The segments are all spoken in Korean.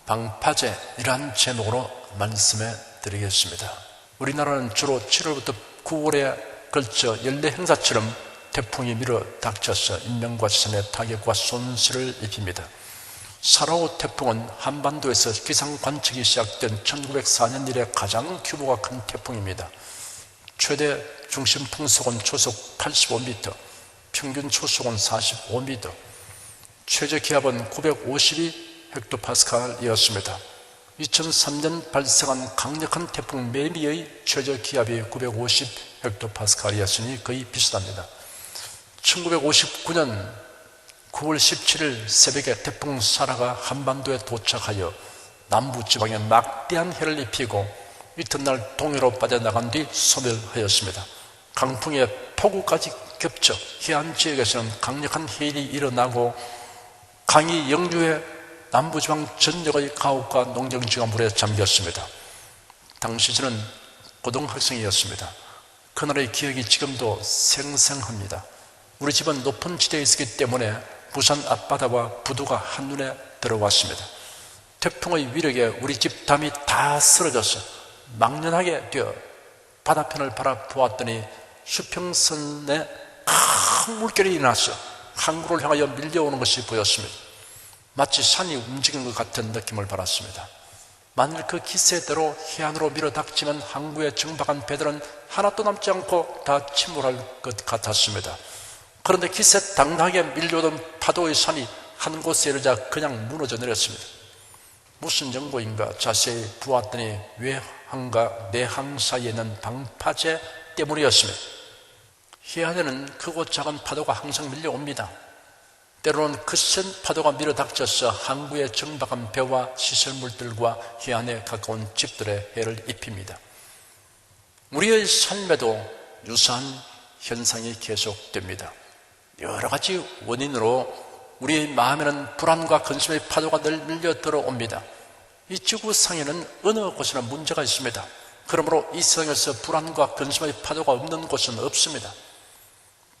방파제이란 제목으로 말씀해 드리겠습니다. 우리나라는 주로 7월부터 9월에 걸쳐 연례 행사처럼 태풍이 밀어 닥쳐서 인명과 재산에 타격과 손실을 입힙니다. 4호 태풍은 한반도에서 기상 관측이 시작된 1904년 이래 가장 규모가 큰 태풍입니다. 최대 중심 풍속은 초속 85m, 평균 초속은 45m, 최저 기압은 952헥토파스칼이었습니다. 2003년 발생한 강력한 태풍 매미의 최저 기압이 950헥토파스칼이었으니 거의 비슷합니다. 1959년 9월 17일 새벽에 태풍 사라가 한반도에 도착하여 남부지방에 막대한 해를 입히고 이튿날 동해로 빠져나간 뒤 소멸하였습니다. 강풍에 폭우까지 겹쳐 해안 지역에서는 강력한 해일이 일어나고 강이 영주해 남부지방 전역의 가옥과 농경지가 물에 잠겼습니다. 당시 저는 고등학생이었습니다. 그날의 기억이 지금도 생생합니다. 우리 집은 높은 지대에 있었기 때문에 부산 앞바다와 부두가 한눈에 들어왔습니다. 태풍의 위력에 우리 집 담이 다 쓰러져서 망연하게 되어 바다편을 바라보았더니 수평선에 큰 물결이 일어나서 항구를 향하여 밀려오는 것이 보였습니다. 마치 산이 움직이는 것 같은 느낌을 받았습니다. 만일 그 기세대로 해안으로 밀어닥치면 항구에 정박한 배들은 하나도 남지 않고 다 침몰할 것 같았습니다. 그런데 기세 당당하게 밀려오던 파도의 산이 한 곳에 이르자 그냥 무너져 내렸습니다. 무슨 정보인가 자세히 보았더니 외항과 내항 사이에 있는 방파제 때문이었습니다. 해안에는 크고 작은 파도가 항상 밀려옵니다. 때로는 거센 파도가 밀어닥쳐서 항구에 정박한 배와 시설물들과 해안에 가까운 집들의 해를 입힙니다. 우리의 삶에도 유사한 현상이 계속됩니다. 여러 가지 원인으로 우리의 마음에는 불안과 근심의 파도가 늘 밀려 들어옵니다. 이 지구상에는 어느 곳이나 문제가 있습니다. 그러므로 이 세상에서 불안과 근심의 파도가 없는 곳은 없습니다.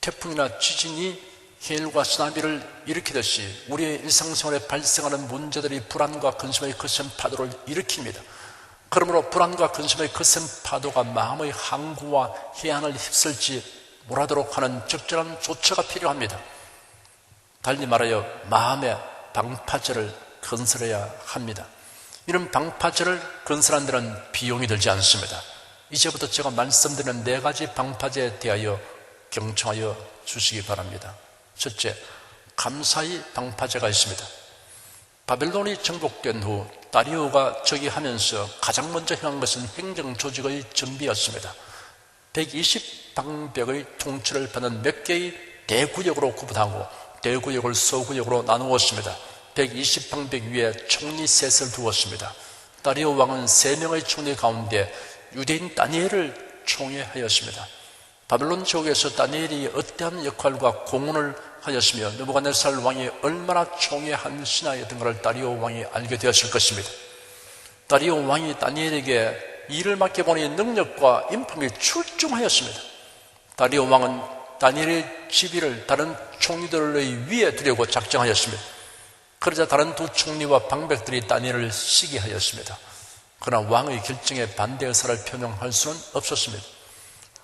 태풍이나 지진이 해일과 쓰나미를 일으키듯이 우리의 일상생활에 발생하는 문제들이 불안과 근심의 거센 파도를 일으킵니다. 그러므로 불안과 근심의 거센 파도가 마음의 항구와 해안을 휩쓸지 못하도록 하는 적절한 조처가 필요합니다. 달리 말하여 마음의 방파제를 건설해야 합니다. 이런 방파제를 건설하는 데는 비용이 들지 않습니다. 이제부터 제가 말씀드리는 4가지 방파제에 대하여 경청하여 주시기 바랍니다. 첫째, 감사의 방파제가 있습니다. 바벨론이 정복된 후 다리오가 즉위하면서 가장 먼저 행한 것은 행정조직의 정비였습니다. 120방백의 통치를 받는 몇 개의 대구역으로 구분하고 대구역을 소구역으로 나누었습니다. 120방백 위에 총리 셋을 두었습니다. 다리오 왕은 3명의 총리 가운데 유대인 다니엘을 총애하였습니다. 바벨론 지옥에서 다니엘이 어떠한 역할과 공헌을 하였으며 느부갓네살 왕이 얼마나 총애한 신하였던가를 다리오 왕이 알게 되었을 것입니다. 다리오 왕이 다니엘에게 일을 맡겨보니 능력과 인품이 출중하였습니다. 다리오 왕은 다니엘의 지위를 다른 총리들의 위에 두려고 작정하였습니다. 그러자 다른 2 총리와 방백들이 다니엘을 시기하였습니다. 그러나 왕의 결정에 반대 의사를 표명할 수는 없었습니다.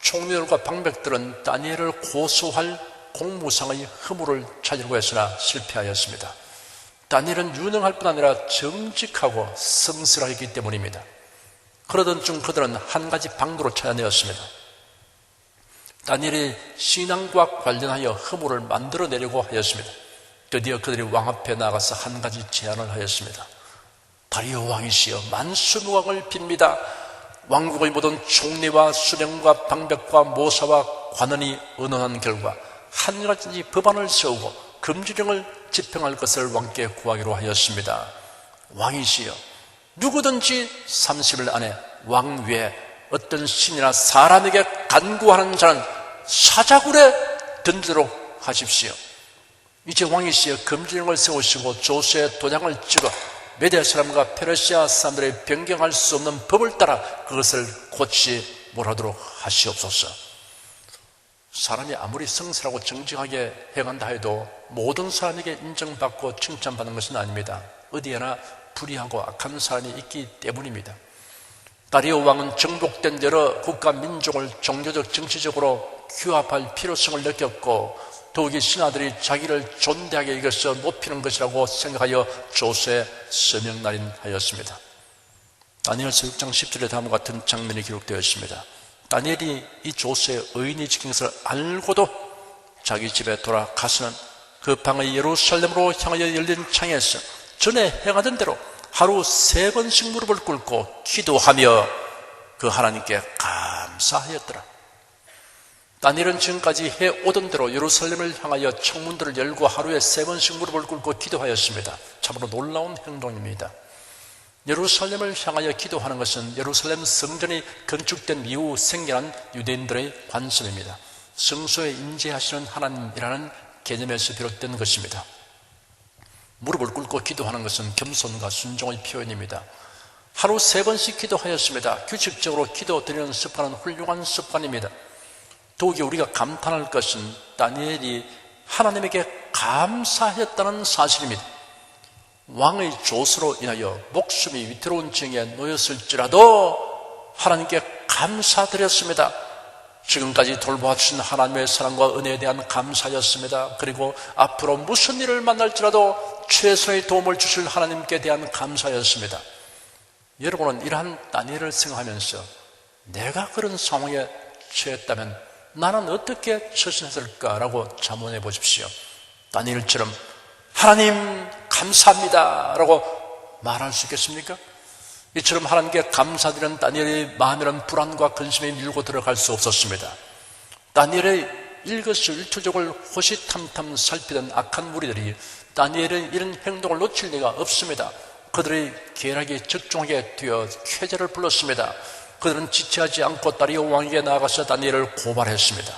총리들과 방백들은 다니엘을 고소할 공무상의 허물을 찾으려고 했으나 실패하였습니다. 다니엘은 유능할 뿐 아니라 정직하고 성실하기 때문입니다. 그러던 중 그들은 한 가지 방도로 찾아내었습니다. 다니엘이 신앙과 관련하여 허물을 만들어내려고 하였습니다. 드디어 그들이 왕 앞에 나가서 한 가지 제안을 하였습니다. 다리오 왕이시여, 만수무강을 빕니다. 왕국의 모든 총리와 수령과 방백과 모사와 관원이 의논한 결과 한 가지 법안을 세우고 금지령을 집행할 것을 왕께 구하기로 하였습니다. 왕이시여, 누구든지 30일 안에 왕 외에 어떤 신이나 사람에게 간구하는 자는 사자굴에 던지도록 하십시오. 이제 왕이시여, 금지령을 세우시고 조서에 도장을 찍어 메대 사람과 페르시아 사람들의 변경할 수 없는 법을 따라 그것을 고치지 못하도록 하시옵소서. 사람이 아무리 성실하고 정직하게 행한다 해도 모든 사람에게 인정받고 칭찬받는 것은 아닙니다. 어디에나 불의하고 악한 사람이 있기 때문입니다. 다리오 왕은 정복된 여러 국가 민족을 종교적 정치적으로 규합할 필요성을 느꼈고 더욱이 신하들이 자기를 존대하게 여겨서 높이는 것이라고 생각하여 조서에 서명날인하였습니다. 다니엘서 6장 10절에 다음과 같은 장면이 기록되어 있습니다. 다니엘이 이 조서에 의인이 지킨 것을 알고도 자기 집에 돌아가서는 그 방의 예루살렘으로 향하여 열린 창에서 전에 행하던 대로 하루 3번씩 무릎을 꿇고 기도하며 그 하나님께 감사하였더라. 다니엘은 지금까지 해오던 대로 예루살렘을 향하여 창문들을 열고 하루에 3번씩 무릎을 꿇고 기도하였습니다. 참으로 놀라운 행동입니다. 예루살렘을 향하여 기도하는 것은 예루살렘 성전이 건축된 이후 생겨난 유대인들의 관습입니다. 성소에 임재하시는 하나님이라는 개념에서 비롯된 것입니다. 무릎을 꿇고 기도하는 것은 겸손과 순종의 표현입니다. 하루 3번씩 기도하였습니다. 규칙적으로 기도드리는 습관은 훌륭한 습관입니다. 더욱이 우리가 감탄할 것은 다니엘이 하나님에게 감사했다는 사실입니다. 왕의 조서로 인하여 목숨이 위태로운 징에 놓였을지라도 하나님께 감사드렸습니다. 지금까지 돌보아주신 하나님의 사랑과 은혜에 대한 감사였습니다. 그리고 앞으로 무슨 일을 만날지라도 최선의 도움을 주실 하나님께 대한 감사였습니다. 여러분은 이러한 다니엘을 생각하면서 내가 그런 상황에 처했다면 나는 어떻게 처신했을까라고 자문해 보십시오. 다니엘처럼 하나님 감사합니다 라고 말할 수 있겠습니까? 이처럼 하나님께 감사드리는 다니엘의 마음에는 불안과 근심이 밀고 들어갈 수 없었습니다. 다니엘의 일거수일투족을 호시탐탐 살피던 악한 무리들이 다니엘의 이런 행동을 놓칠 리가 없습니다. 그들의 계략이 적중하게 되어 쾌재를 불렀습니다. 그들은 지체하지 않고 다리오 왕에게 나아가서 다니엘을 고발했습니다.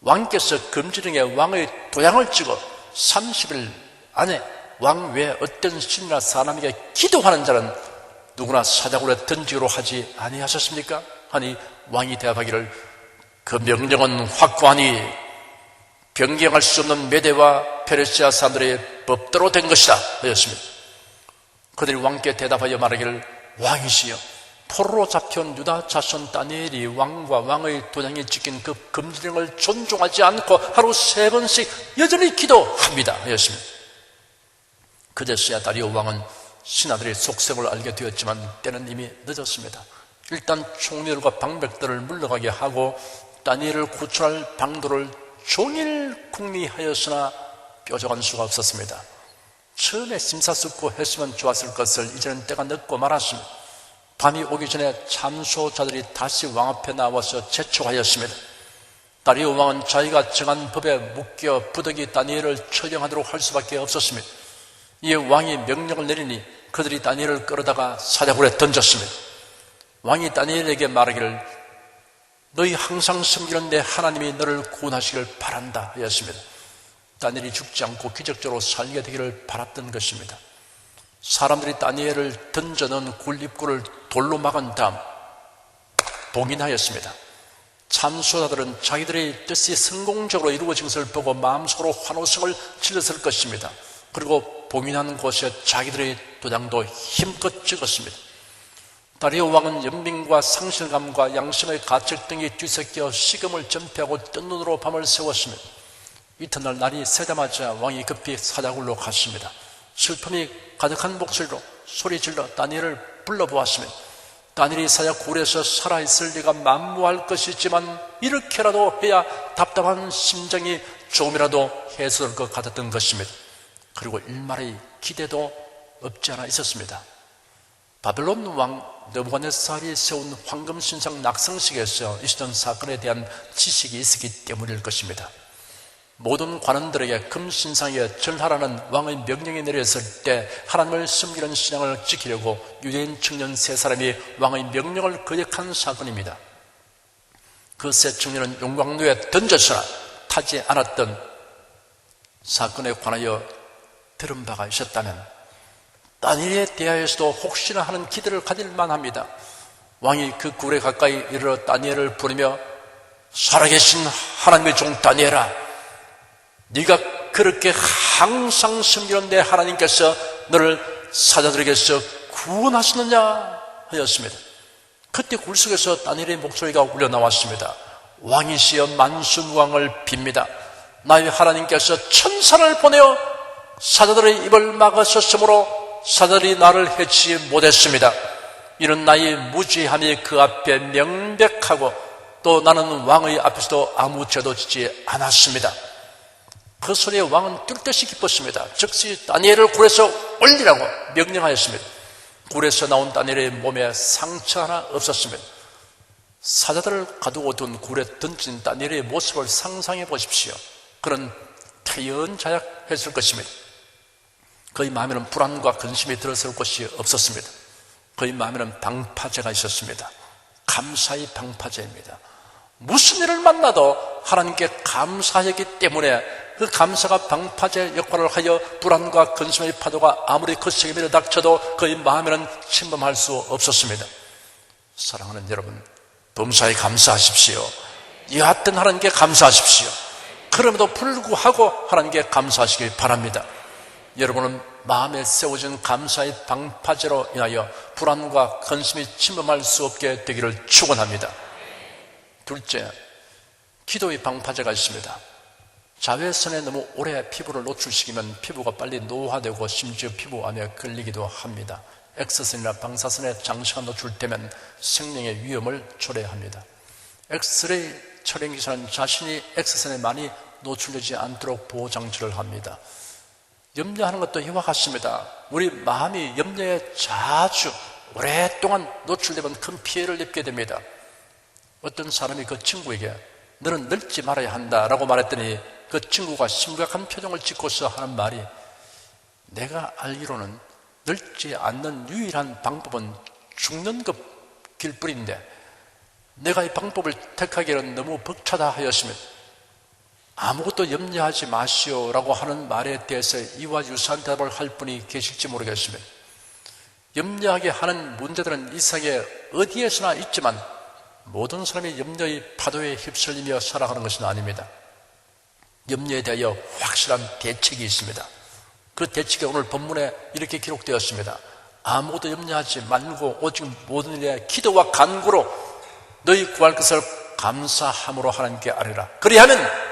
왕께서 금지령에 왕의 도장을 찍어 30일 안에 왕 외에 어떤 신이나 사람에게 기도하는 자는 누구나 사자굴에 던지기로 하지 아니하셨습니까? 하니 왕이 대답하기를 그 명령은 확고하니 변경할 수 없는 메대와 페르시아 사람들의 법대로 된 것이다 하였습니다. 그들이 왕께 대답하여 말하기를 왕이시여 포로로 잡혀온 유다 자손 다니엘이 왕과 왕의 도장이 찍힌 그 금지령을 존중하지 않고 하루 3번씩 여전히 기도합니다 하였습니다. 그제서야 다리오 왕은 신하들의 속셈을 알게 되었지만 때는 이미 늦었습니다. 일단 총리들과 방백들을 물러가게 하고 다니엘을 구출할 방도를 종일 궁리하였으나 뾰족한 수가 없었습니다. 처음에 심사숙고했으면 좋았을 것을 이제는 때가 늦고 말았습니다. 밤이 오기 전에 참소자들이 다시 왕 앞에 나와서 재촉하였습니다. 다리오 왕은 자기가 정한 법에 묶여 부득이 다니엘을 처형하도록 할 수밖에 없었습니다. 이에 왕이 명령을 내리니 그들이 다니엘을 끌어다가 사자굴에 던졌습니다. 왕이 다니엘에게 말하기를 너희 항상 섬기는 내 하나님이 너를 구원하시길 바란다 하였습니다. 다니엘이 죽지 않고 기적적으로 살게 되기를 바랐던 것입니다. 사람들이 다니엘을 던져넣은 굴입구를 돌로 막은 다음 봉인하였습니다. 참소자들은 자기들의 뜻이 성공적으로 이루어진 것을 보고 마음속으로 환호성을 질렀을 것입니다. 그리고 봉인한 곳에 자기들의 도장도 힘껏 찍었습니다. 다리오 왕은 연민과 상실감과 양심의 가책 등이 뒤섞여 식음을 전폐하고 뜬 눈으로 밤을 새웠습니다. 이튿날 날이 새자마자 왕이 급히 사자굴로 갔습니다. 슬픔이 가득한 목소리로 소리질러 다니엘을 불러보았습니다. 다니엘이 사자굴에서 살아있을 리가 만무할 것이지만 이렇게라도 해야 답답한 심정이 조금이라도 해소될 것 같았던 것입니다. 그리고 일말의 기대도 없지 않아 있었습니다. 바벨론 왕 느부갓네살이 세운 황금신상 낙성식에서 있었던 사건에 대한 지식이 있었기 때문일 것입니다. 모든 관원들에게 금신상에 절하라는 왕의 명령이 내렸을 때 하나님을 섬기는 신앙을 지키려고 유대인 청년 3사람이 왕의 명령을 거역한 사건입니다. 그 세 청년은 용광로에 던져서나 타지 않았던 사건에 관하여 들은 바가 있었다면 다니엘에 대하여서도 혹시나 하는 기대를 가질 만합니다. 왕이 그 굴에 가까이 이르러 다니엘을 부르며 살아계신 하나님의 종 다니엘아, 네가 그렇게 항상 섬기는 내 하나님께서 너를 사자들에게서 구원하시느냐 하였습니다. 그때 굴 속에서 다니엘의 목소리가 울려 나왔습니다. 왕이시여 만수무강을 빕니다. 나의 하나님께서 천사를 보내어 사자들의 입을 막으셨으므로 사자들이 나를 해치지 못했습니다. 이는 나의 무죄함이 그 앞에 명백하고 또 나는 왕의 앞에서도 아무 죄도 짓지 않았습니다. 그 소리에 왕은 뛸 듯이 기뻤습니다. 즉시 다니엘을 굴에서 올리라고 명령하였습니다. 굴에서 나온 다니엘의 몸에 상처 하나 없었습니다. 사자들을 가두고 둔 굴에 던진 다니엘의 모습을 상상해 보십시오. 그는 태연자약했을 것입니다. 그의 마음에는 불안과 근심이 들었을 것이 없었습니다. 그의 마음에는 방파제가 있었습니다. 감사의 방파제입니다. 무슨 일을 만나도 하나님께 감사하기 때문에 그 감사가 방파제 역할을 하여 불안과 근심의 파도가 아무리 거세게 밀어닥쳐도 그의 마음에는 침범할 수 없었습니다. 사랑하는 여러분, 범사에 감사하십시오. 여하튼 하나님께 감사하십시오. 그럼에도 불구하고 하나님께 감사하시기 바랍니다. 여러분은 마음에 세워진 감사의 방파제로 인하여 불안과 근심이 침범할 수 없게 되기를 축원합니다. 둘째, 기도의 방파제가 있습니다. 자외선에 너무 오래 피부를 노출시키면 피부가 빨리 노화되고 심지어 피부암에 걸리기도 합니다. X선이나 방사선에 장시간 노출되면 생명의 위험을 초래합니다. 엑스레이 촬영기사는 자신이 X선에 많이 노출되지 않도록 보호장치를 합니다. 염려하는 것도 이와 같습니다. 우리 마음이 염려에 자주 오랫동안 노출되면 큰 피해를 입게 됩니다. 어떤 사람이 그 친구에게 너는 늙지 말아야 한다라고 말했더니 그 친구가 심각한 표정을 짓고서 하는 말이 내가 알기로는 늙지 않는 유일한 방법은 죽는 것일 뿐인데 내가 이 방법을 택하기는 너무 벅차다 하였습니다. 아무것도 염려하지 마시오라고 하는 말에 대해서 이와 유사한 대답을 할 분이 계실지 모르겠습니다. 염려하게 하는 문제들은 이 세상에 어디에서나 있지만 모든 사람이 염려의 파도에 휩쓸리며 살아가는 것은 아닙니다. 염려에 대하여 확실한 대책이 있습니다. 그 대책이 오늘 본문에 이렇게 기록되었습니다. 아무것도 염려하지 말고 오직 모든 일에 기도와 간구로 너희 구할 것을 감사함으로 하나님께 아뢰라. 그리하면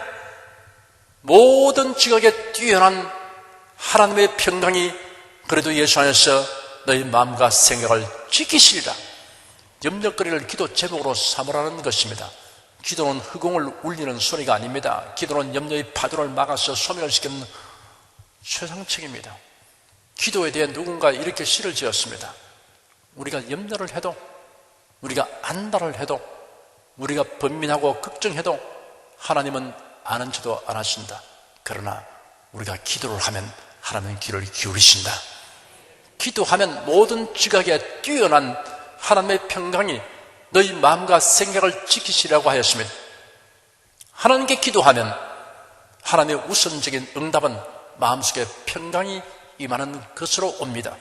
모든 지각에 뛰어난 하나님의 평강이 그래도 예수 안에서 너희 마음과 생각을 지키시리라. 염려거리를 기도 제목으로 삼으라는 것입니다. 기도는 허공을 울리는 소리가 아닙니다. 기도는 염려의 파도를 막아서 소멸시키는 최상책입니다. 기도에 대해 누군가 이렇게 시를 지었습니다. 우리가 염려를 해도, 우리가 안달을 해도, 우리가 번민하고 걱정해도 하나님은 아는 척도 안 하신다. 그러나 우리가 기도를 하면 하나님은 귀를 기울이신다. 기도하면 모든 지각에 뛰어난 하나님의 평강이 너희 마음과 생각을 지키시라고 하였습니다. 하나님께 기도하면 하나님의 우선적인 응답은 마음속에 평강이 임하는 것으로 옵니다.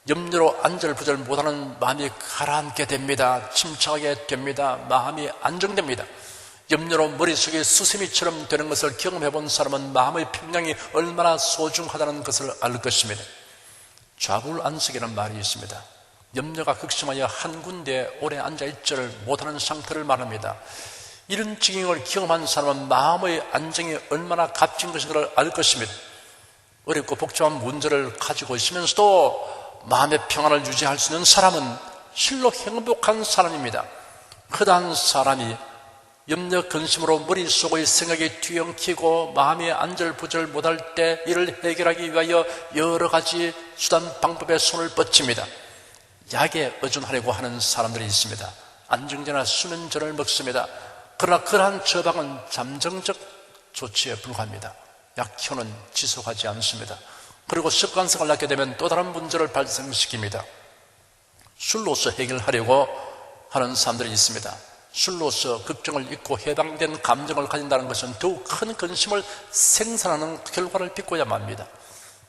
염려로 안절부절 못하는 마음이 가라앉게 됩니다. 침착하게 됩니다. 마음이 안정됩니다. 염려로 머릿속에 수세미처럼 되는 것을 경험해본 사람은 마음의 평강이 얼마나 소중하다는 것을 알 것입니다. 좌불안석이라는 말이 있습니다. 염려가 극심하여 한 군데에 오래 앉아있지를 못하는 상태를 말합니다. 이런 지경을 경험한 사람은 마음의 안정이 얼마나 값진 것인가를 알 것입니다. 어렵고 복잡한 문제를 가지고 있으면서도 마음의 평안을 유지할 수 있는 사람은 실로 행복한 사람입니다. 허다한 사람이 염려 근심으로 머릿속의 생각이 뒤엉키고 마음이 안절부절 못할 때 이를 해결하기 위하여 여러 가지 수단 방법에 손을 뻗칩니다. 약에 의존하려고 하는 사람들이 있습니다. 안정제나 수면제를 먹습니다. 그러나 그러한 처방은 잠정적 조치에 불과합니다. 약효는 지속하지 않습니다. 그리고 습관성을 낳게 되면 또 다른 문제를 발생시킵니다. 술로서 해결하려고 하는 사람들이 있습니다. 술로서 걱정을 잊고 해방된 감정을 가진다는 것은 더욱 큰 근심을 생산하는 결과를 빚고야 맙니다.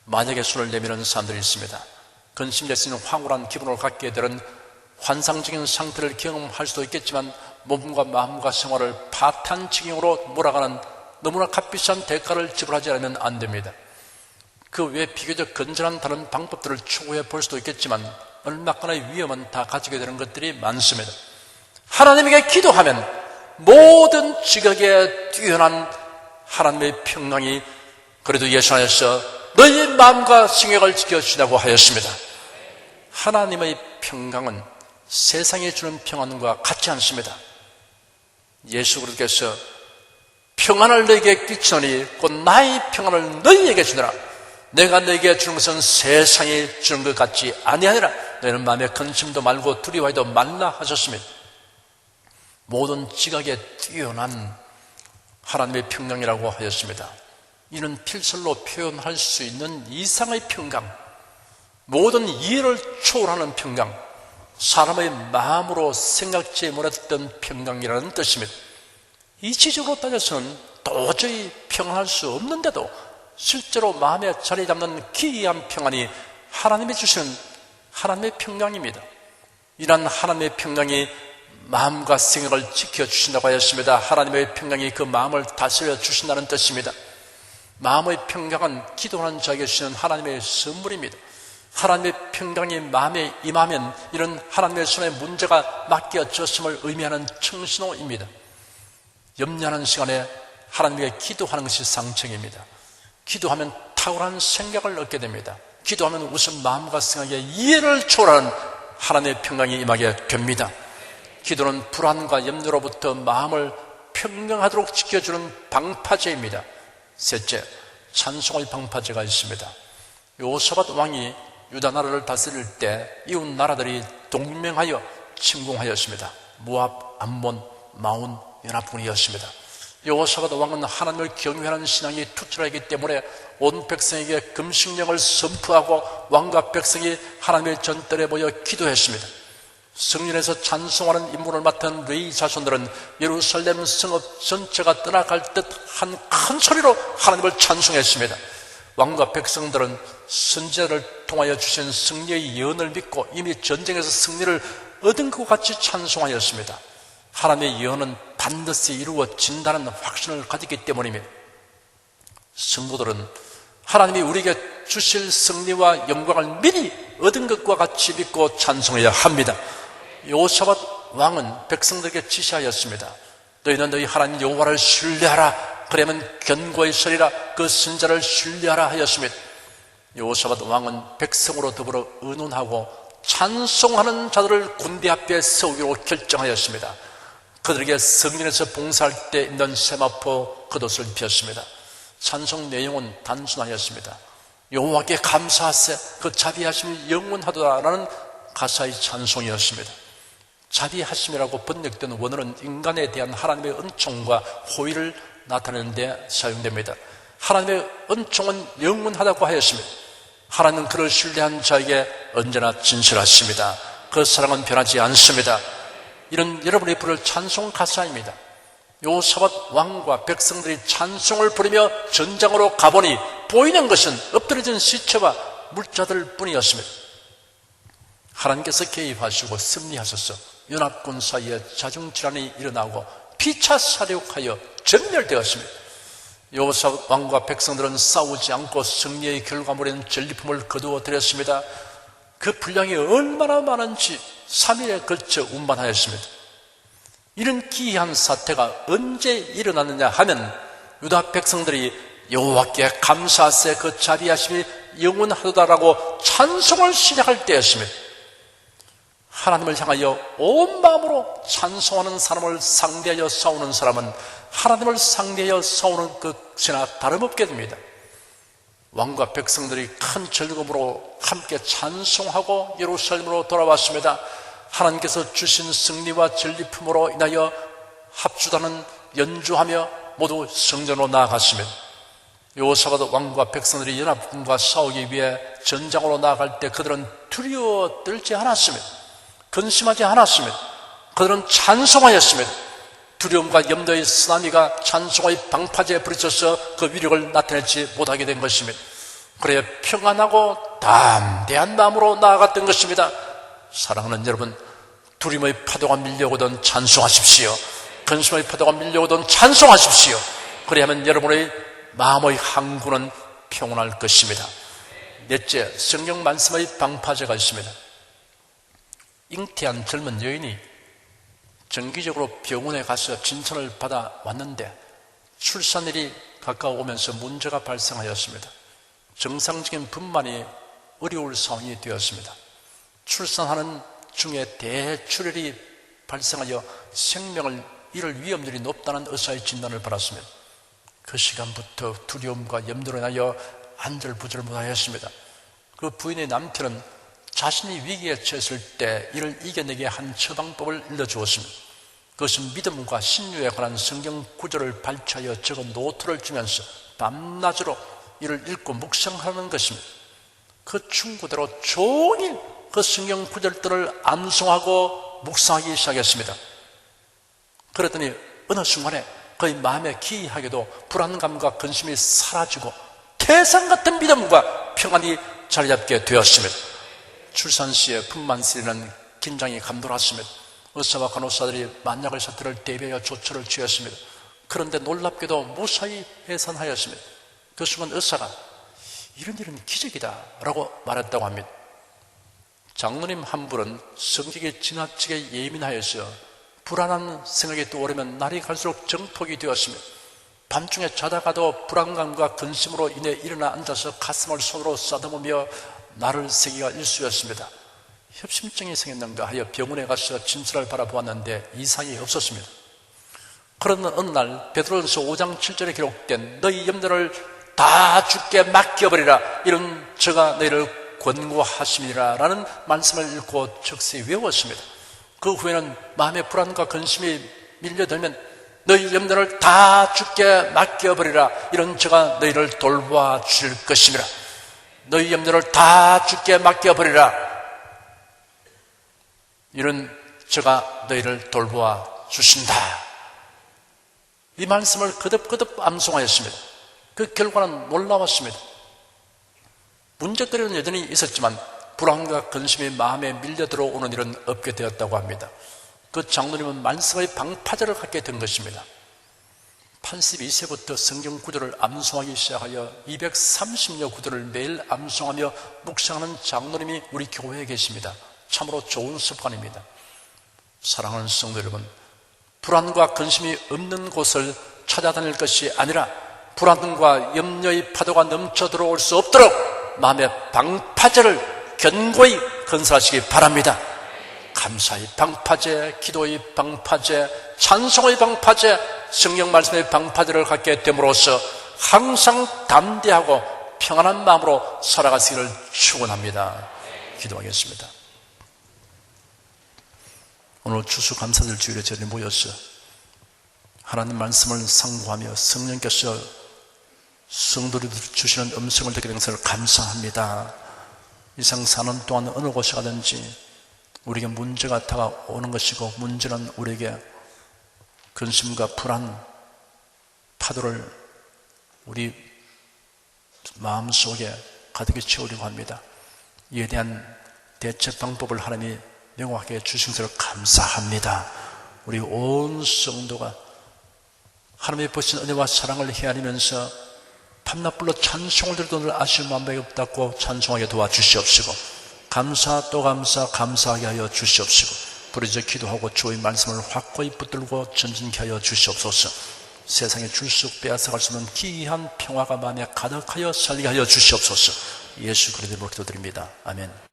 만약에 술을 내미는 사람들이 있습니다. 근심될 수 있는 황홀한 기분을 갖게 되는 환상적인 상태를 경험할 수도 있겠지만 몸과 마음과 생활을 파탄 지경으로 몰아가는 너무나 값비싼 대가를 지불하지 않으면 안 됩니다. 그 외 비교적 건전한 다른 방법들을 추구해 볼 수도 있겠지만 얼마간의 위험은 다 가지게 되는 것들이 많습니다. 하나님에게 기도하면 모든 지각에 뛰어난 하나님의 평강이, 그래도 예수 안에서 너희의 마음과 생각을 지켜주시라고 하였습니다. 하나님의 평강은 세상이 주는 평안과 같지 않습니다. 예수 그리스도께서 평안을 너희에게 끼치노니 곧 나의 평안을 너희에게 주노라. 내가 너희에게 주는 것은 세상이 주는 것 같지 아니하니라. 너희는 마음에 근심도 말고 두려워해도 말라 하셨습니다. 모든 지각에 뛰어난 하나님의 평강이라고 하였습니다. 이는 필설로 표현할 수 있는 이상의 평강, 모든 이해를 초월하는 평강, 사람의 마음으로 생각지 못했던 평강이라는 뜻입니다. 이치적으로 따져서는 도저히 평안할 수 없는데도 실제로 마음에 자리 잡는 기이한 평안이 하나님이 주시는 하나님의 평강입니다. 이런 하나님의 평강이 마음과 생각을 지켜주신다고 하였습니다. 하나님의 평강이 그 마음을 다스려 주신다는 뜻입니다. 마음의 평강은 기도하는 자에게 주시는 하나님의 선물입니다. 하나님의 평강이 마음에 임하면 이런 하나님의 손에 문제가 맡겨졌음을 의미하는 청신호입니다. 염려하는 시간에 하나님에게 기도하는 것이 상책입니다. 기도하면 탁월한 생각을 얻게 됩니다. 기도하면 우선 마음과 생각에 이해를 초월하는 하나님의 평강이 임하게 됩니다. 기도는 불안과 염려로부터 마음을 평강하도록 지켜주는 방파제입니다. 셋째, 찬송의 방파제가 있습니다. 여호사밧 왕이 유다 나라를 다스릴 때 이웃 나라들이 동맹하여 침공하였습니다. 모압, 암몬, 마온 연합군이었습니다. 여호사밧 왕은 하나님을 경외하는 신앙이 투철하기 때문에 온 백성에게 금식령을 선포하고 왕과 백성이 하나님의 전뜰에 모여 기도했습니다. 성전에서 찬송하는 임무를 맡은 레위 자손들은 예루살렘 성읍 전체가 떠나갈 듯 한 큰 소리로 하나님을 찬송했습니다. 왕과 백성들은 선지자를 통하여 주신 승리의 예언을 믿고 이미 전쟁에서 승리를 얻은 것 같이 찬송하였습니다. 하나님의 예언은 반드시 이루어진다는 확신을 가지기 때문입니다. 성도들은 하나님이 우리에게 주실 승리와 영광을 미리 얻은 것과 같이 믿고 찬송해야 합니다. 여호사밧 왕은 백성들에게 지시하였습니다. 너희는 너희 하나님 여호와를 신뢰하라. 그러면 견고히 서리라. 그 선자를 신뢰하라 하였습니다. 여호사밧 왕은 백성으로 더불어 의논하고 찬송하는 자들을 군대 앞에 세우기로 결정하였습니다. 그들에게 성전에서 봉사할 때 입는 세마포 겉옷을 입혔습니다. 찬송 내용은 단순하였습니다. 여호와께 감사하세, 그 자비하심이 영원하도다라는 가사의 찬송이었습니다. 자비하심이라고 번역된 원어는 인간에 대한 하나님의 은총과 호의를 나타내는 데 사용됩니다. 하나님의 은총은 영원하다고 하였습니다. 하나님은 그를 신뢰한 자에게 언제나 진실하십니다. 그 사랑은 변하지 않습니다. 이런 여러분이 부를 찬송 가사입니다. 여호사밧 왕과 백성들이 찬송을 부르며 전장으로 가보니 보이는 것은 엎드려진 시체와 물자들 뿐이었습니다. 하나님께서 개입하시고 승리하셔서 연합군 사이에 자중질환이 일어나고 피차 사륙하여 전멸되었습니다. 여호사밧 왕과 백성들은 싸우지 않고 승리의 결과물인 전리품을 거두어 드렸습니다. 그 분량이 얼마나 많은지 3일에 걸쳐 운반하였습니다. 이런 기이한 사태가 언제 일어났느냐 하면 유다 백성들이 여호와께 감사하세, 그 자비하심이 영원하도다라고 찬송을 시작할 때였습니다. 하나님을 향하여 온 마음으로 찬송하는 사람을 상대하여 싸우는 사람은 하나님을 상대하여 싸우는 것이나 다름없게 됩니다. 왕과 백성들이 큰 즐거움으로 함께 찬송하고 예루살렘으로 돌아왔습니다. 하나님께서 주신 승리와 전리품으로 인하여 합주단은 연주하며 모두 성전으로 나아갔습니다. 여호사밧 왕과 백성들이 연합군과 싸우기 위해 전장으로 나아갈 때 그들은 두려워 떨지 않았습니다. 근심하지 않았습니다. 그들은 찬송하였습니다. 두려움과 염려의 쓰나미가 찬송의 방파제에 부딪혀서 그 위력을 나타내지 못하게 된 것입니다. 그래야 평안하고 담대한 마음으로 나아갔던 것입니다. 사랑하는 여러분, 두려움의 파도가 밀려오던 찬송하십시오. 근심의 파도가 밀려오던 찬송하십시오. 그래야만 여러분의 마음의 항구는 평온할 것입니다. 넷째, 성경 말씀의 방파제가 있습니다. 잉태한 젊은 여인이 정기적으로 병원에 가서 진찰을 받아 왔는데 출산일이 가까워오면서 문제가 발생하였습니다. 정상적인 분만이 어려울 상황이 되었습니다. 출산하는 중에 대출혈이 발생하여 생명을 잃을 위험률이 높다는 의사의 진단을 받았습니다. 그 시간부터 두려움과 염려로 인하여 안절부절을 못하였습니다. 그 부인의 남편은 자신이 위기에 처했을 때 이를 이겨내게 한 처방법을 일러주었습니다. 그것은 믿음과 신유에 관한 성경 구절을 발췌하여 적은 노트를 주면서 밤낮으로 이를 읽고 묵상하는 것입니다. 그 충고대로 종일 그 성경 구절들을 암송하고 묵상하기 시작했습니다. 그랬더니 어느 순간에 그의 마음에 기이하게도 불안감과 근심이 사라지고 태산 같은 믿음과 평안이 자리잡게 되었습니다. 출산 시에 분만실에는 긴장이 감돌았습니다. 의사와 간호사들이 만약의 사태를 대비하여 조처를 취했습니다. 그런데 놀랍게도 무사히 해산하였습니다. 그 순간 의사가 이런 일은 기적이다 라고 말했다고 합니다. 장로님 한 분은 성격이 지나치게 예민하여서 불안한 생각이 떠오르면 날이 갈수록 정폭이 되었습니다. 밤중에 자다가도 불안감과 근심으로 인해 일어나 앉아서 가슴을 손으로 싸다보며 날을 새기가 일쑤였습니다. 협심증이 생겼는가 하여 병원에 가서 진술을 바라보았는데 이상이 없었습니다. 그러던 어느 날 베드로전서 5장 7절에 기록된 너희 염려를 다 주께 맡겨버리라 이런 저가 너희를 권고하심이라 라는 말씀을 읽고 적세히 외웠습니다. 그 후에는 마음의 불안과 근심이 밀려들면 너희 염려를 다 주께 맡겨버리라 이런 저가 너희를 돌보아 주실 것입니다. 너희 염려를 다 주께 맡겨버리라 이런 저가 너희를 돌보아 주신다. 이 말씀을 거듭거듭 암송하였습니다. 그 결과는 놀라웠습니다. 문제거리는 여전히 있었지만 불안과 근심이 마음에 밀려 들어오는 일은 없게 되었다고 합니다. 그 장로님은 말씀의 방파제를 갖게 된 것입니다. 82세부터 성경 구절을 암송하기 시작하여 230여 구절을 매일 암송하며 묵상하는 장로님이 우리 교회에 계십니다. 참으로 좋은 습관입니다. 사랑하는 성도 여러분, 불안과 근심이 없는 곳을 찾아다닐 것이 아니라 불안과 염려의 파도가 넘쳐 들어올 수 없도록 마음의 방파제를 견고히 건설하시기 바랍니다. 감사의 방파제, 기도의 방파제, 찬송의 방파제, 성경 말씀의 방파제를 갖게 됨으로써 항상 담대하고 평안한 마음으로 살아가시기를 축원합니다. 기도하겠습니다. 오늘 추수감사절 주일에 저희 모여서 하나님 말씀을 상고하며 성령께서 성도들이 주시는 음성을 듣게 된 것을 감사합니다. 이 세상 사는 동안 어느 곳에 가든지 우리에게 문제가 다가오는 것이고 문제는 우리에게 근심과 불안, 파도를 우리 마음속에 가득히 채우려고 합니다. 이에 대한 대처 방법을 하나님이 명확하게 주신 것을 감사합니다. 우리 온 성도가 하나님의 보신 은혜와 사랑을 헤아리면서 밤낮불로 찬송을 드리던 오늘 아쉬운 마음밖에 없다고 찬송하게 도와주시옵시고 감사 또 감사 감사하게 하여 주시옵시고 부르짖어 기도하고 주의 말씀을 확고히 붙들고 전진케 하여 주시옵소서. 세상에 줄쑥 빼앗아갈 수 없는 기이한 평화가 마음에 가득하여 살게 하여 주시옵소서. 예수 그리스도의 이름으로 기도드립니다. 아멘.